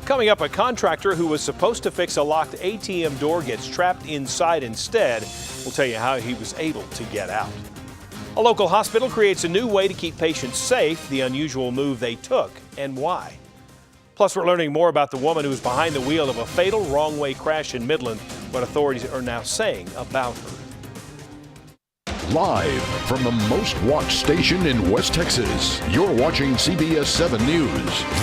Coming up, a contractor who was supposed to fix a locked ATM door gets trapped inside instead. We'll tell you how he was able to get out. A local hospital creates a new way to keep patients safe, the unusual move they took, and why. Plus, we're learning more about the woman who was behind the wheel of a fatal wrong-way crash in Midland, what authorities are now saying about her. Live from the most watched station in West Texas, you're watching CBS 7 News,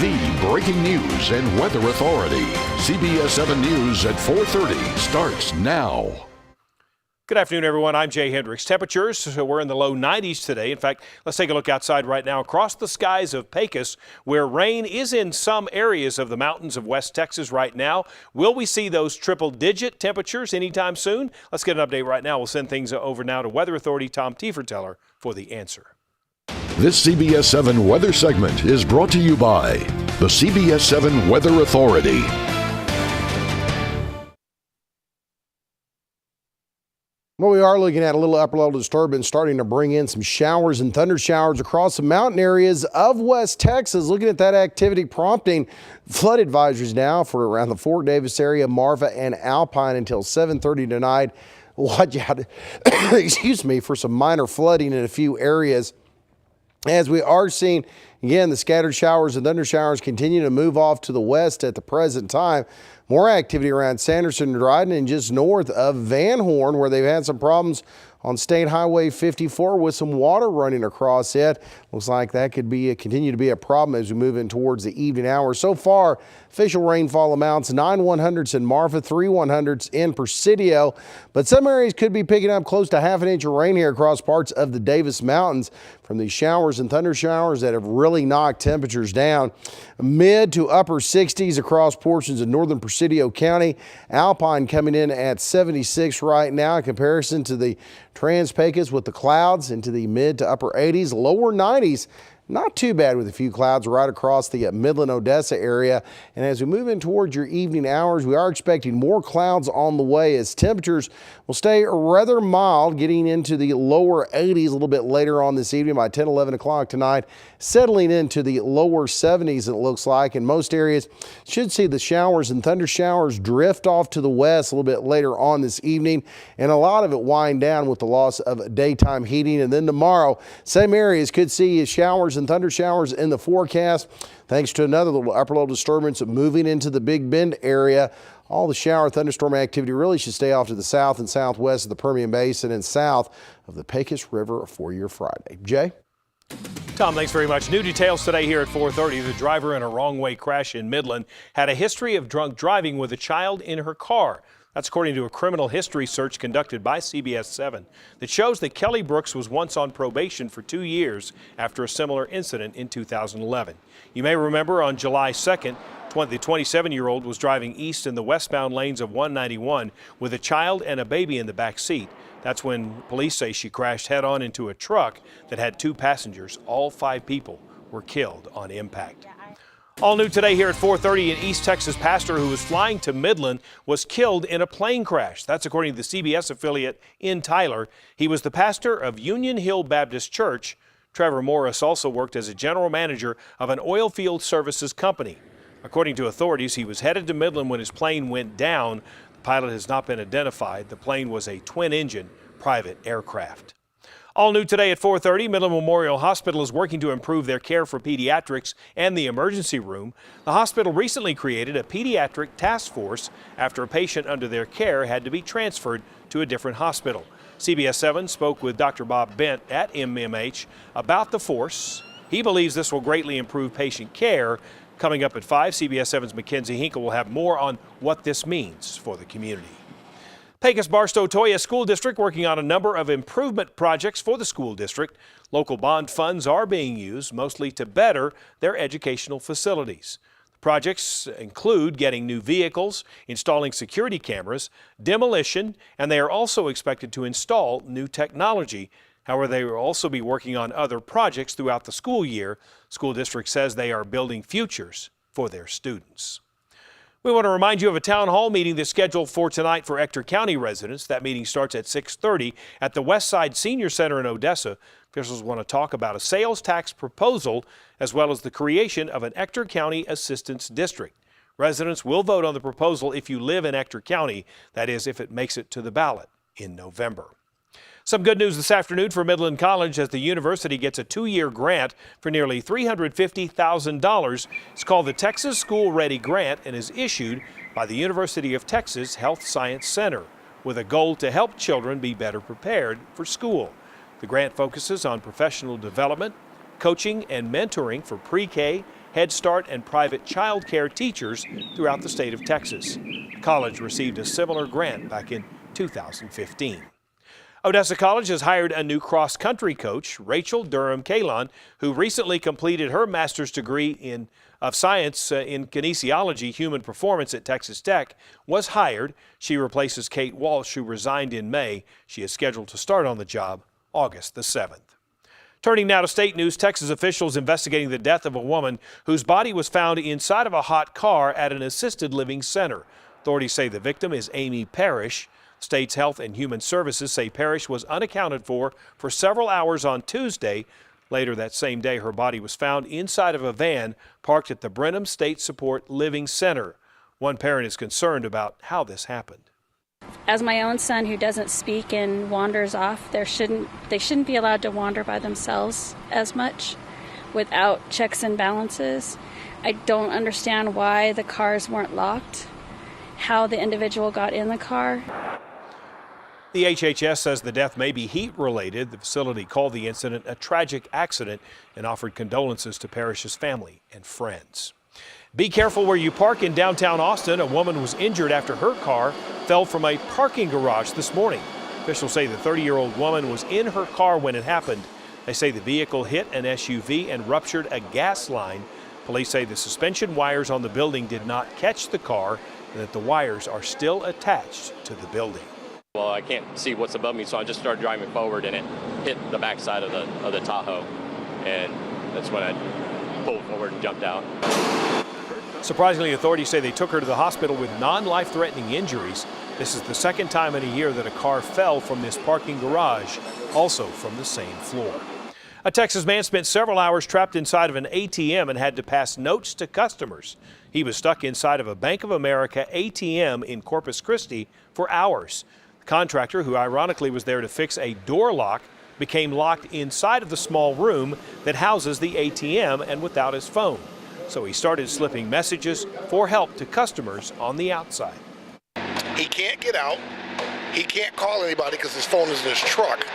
the breaking news and weather authority. CBS 7 News at 4:30 starts now. Good afternoon, everyone. I'm Jay Hendricks. Temperatures, so we're in the low 90s today. In fact, let's take a look outside right now across the skies of Pecos, where rain is in some areas of the mountains of West Texas right now. Will we see those triple-digit temperatures anytime soon? Let's get an update right now. We'll send things over now to Weather Authority Tom Tieferteller for the answer. This CBS 7 weather segment is brought to you by the CBS 7 Weather Authority. Well, we are looking at a little upper level disturbance starting to bring in some showers and thunder showers across the mountain areas of West Texas. Looking at that activity prompting flood advisories now for around the Fort Davis area, Marfa and Alpine until 7:30 tonight. Watch out, excuse me, for some minor flooding in a few areas. As we are seeing, again, the scattered showers and thunder showers continue to move off to the west at the present time. More activity around Sanderson and Dryden and just north of Van Horn, where they've had some problems on State Highway 54 with some water running across it. Looks like that could continue to be a problem as we move in towards the evening hours. So far, official rainfall amounts 9 100ths in Marfa, 3 100ths in Presidio, but some areas could be picking up close to half an inch of rain here across parts of the Davis Mountains from these showers and thunder showers that have really knocked temperatures down. Mid to upper 60s across portions of northern Presidio County. Alpine coming in at 76 right now in comparison to the Trans-Pecos with the clouds into the mid to upper 80s, lower 90s. Not too bad with a few clouds right across the Midland-Odessa area. And as we move in towards your evening hours, we are expecting more clouds on the way as temperatures will stay rather mild, getting into the lower 80s a little bit later on this evening by 10, 11 o'clock tonight, settling into the lower 70s it looks like. In most areas, should see the showers and thunder showers drift off to the west a little bit later on this evening, and a lot of it wind down with the loss of daytime heating. And then tomorrow, same areas could see showers and thunder showers in the forecast thanks to another little upper level disturbance moving into the Big Bend area. All the shower thunderstorm activity really should stay off to the south and southwest of the Permian Basin and south of the Pecos River for your Friday. Jay? Tom, thanks very much. New details today here at 4:30. The driver in a wrong-way crash in Midland had a history of drunk driving with a child in her car. That's according to a criminal history search conducted by CBS 7 that shows that Kelly Brooks was once on probation for 2 years after a similar incident in 2011. You may remember on July 2nd, the 27-year-old was driving east in the westbound lanes of 191 with a child and a baby in the back seat. That's when police say she crashed head-on into a truck that had 2 passengers. All 5 people were killed on impact. All new today here at 4:30, an East Texas pastor who was flying to Midland was killed in a plane crash. That's according to the CBS affiliate in Tyler. He was the pastor of Union Hill Baptist Church. Trevor Morris also worked as a general manager of an oil field services company. According to authorities, he was headed to Midland when his plane went down. The pilot has not been identified. The plane was a twin-engine private aircraft. All new today at 4:30, Midland Memorial Hospital is working to improve their care for pediatrics and the emergency room. The hospital recently created a pediatric task force after a patient under their care had to be transferred to a different hospital. CBS 7 spoke with Dr. Bob Bent at MMH about the force. He believes this will greatly improve patient care. Coming up at 5, CBS 7's Mackenzie Hinkle will have more on what this means for the community. Pecos-Barstow-Toyah School District working on a number of improvement projects for the school district. Local bond funds are being used mostly to better their educational facilities. The projects include getting new vehicles, installing security cameras, demolition, and they are also expected to install new technology. However, they will also be working on other projects throughout the school year. School district says they are building futures for their students. We want to remind you of a town hall meeting that's scheduled for tonight for Ector County residents. That meeting starts at 6:30 at the Westside Senior Center in Odessa. Officials want to talk about a sales tax proposal as well as the creation of an Ector County Assistance District. Residents will vote on the proposal if you live in Ector County, that is, if it makes it to the ballot in November. Some good news this afternoon for Midland College as the university gets a 2-year grant for nearly $350,000. It's called the Texas School Ready Grant and is issued by the University of Texas Health Science Center with a goal to help children be better prepared for school. The grant focuses on professional development, coaching and mentoring for pre-K, Head Start and private child care teachers throughout the state of Texas. The college received a similar grant back in 2015. Odessa College has hired a new cross-country coach, Rachel Durham Kalon, who recently completed her master's degree of science in kinesiology, human performance at Texas Tech, was hired. She replaces Kate Walsh, who resigned in May. She is scheduled to start on the job August the 7th. Turning now to state news, Texas officials investigating the death of a woman whose body was found inside of a hot car at an assisted living center. Authorities say the victim is Amy Parrish. State's Health and Human Services say Parrish was unaccounted for several hours on Tuesday. Later that same day, her body was found inside of a van parked at the Brenham State Support Living Center. One parent is concerned about how this happened. As my own son who doesn't speak and wanders off, they shouldn't be allowed to wander by themselves as much without checks and balances. I don't understand why the cars weren't locked, how the individual got in the car. The HHS says the death may be heat-related. The facility called the incident a tragic accident and offered condolences to Parrish's family and friends. Be careful where you park in downtown Austin. A woman was injured after her car fell from a parking garage this morning. Officials say the 30-year-old woman was in her car when it happened. They say the vehicle hit an SUV and ruptured a gas line. Police say the suspension wires on the building did not catch the car and that the wires are still attached to the building. Well, I can't see what's above me, so I just started driving forward, and it hit the backside of the Tahoe, and that's when I pulled forward and jumped out. Surprisingly, authorities say they took her to the hospital with non-life-threatening injuries. This is the second time in a year that a car fell from this parking garage, also from the same floor. A Texas man spent several hours trapped inside of an ATM and had to pass notes to customers. He was stuck inside of a Bank of America ATM in Corpus Christi for hours. The contractor, who ironically was there to fix a door lock, became locked inside of the small room that houses the ATM and without his phone. So he started slipping messages for help to customers on the outside. He can't get out. He can't call anybody because his phone is in his truck.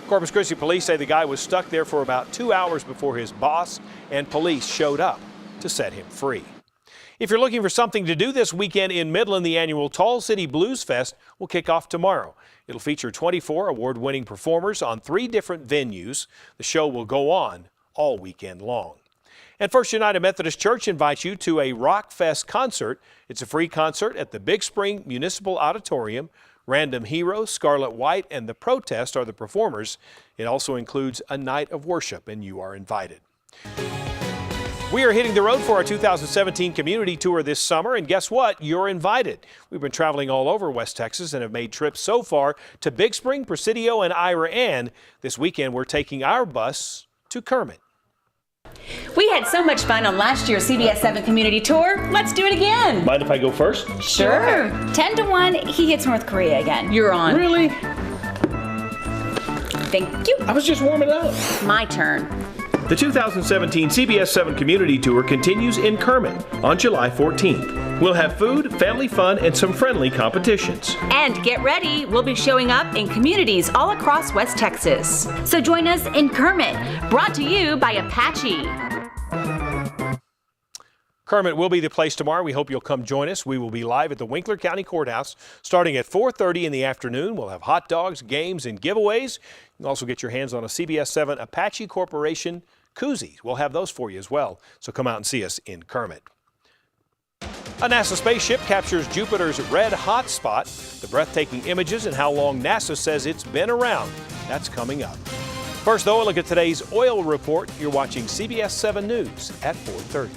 Corpus Christi police say the guy was stuck there for about 2 hours before his boss and police showed up to set him free. If you're looking for something to do this weekend in Midland, the annual Tall City Blues Fest will kick off tomorrow. It'll feature 24 award-winning performers on 3 different venues. The show will go on all weekend long. And First United Methodist Church invites you to a Rock Fest concert. It's a free concert at the Big Spring Municipal Auditorium. Random Heroes, Scarlet White, and The Protest are the performers. It also includes a night of worship, and you are invited. We are hitting the road for our 2017 community tour this summer, and guess what? You're invited. We've been traveling all over West Texas and have made trips so far to Big Spring, Presidio, and Ira, and this weekend we're taking our bus to Kermit. We had so much fun on last year's CBS 7 community tour. Let's do it again. Mind if I go first? Sure. 10-1, he hits North Korea again. You're on. Really? Thank you. I was just warming up. My turn. The 2017 CBS 7 Community Tour continues in Kermit on July 14th. We'll have food, family fun, and some friendly competitions. And get ready, we'll be showing up in communities all across West Texas. So join us in Kermit. Brought to you by Apache. Kermit will be the place tomorrow. We hope you'll come join us. We will be live at the Winkler County Courthouse starting at 4:30 in the afternoon. We'll have hot dogs, games, and giveaways. You can also get your hands on a CBS 7 Apache Corporation koozie. We'll have those for you as well. So come out and see us in Kermit. A NASA spaceship captures Jupiter's red hot spot, the breathtaking images and how long NASA says it's been around. That's coming up. First, though, a look at today's oil report. You're watching CBS 7 News at 4:30.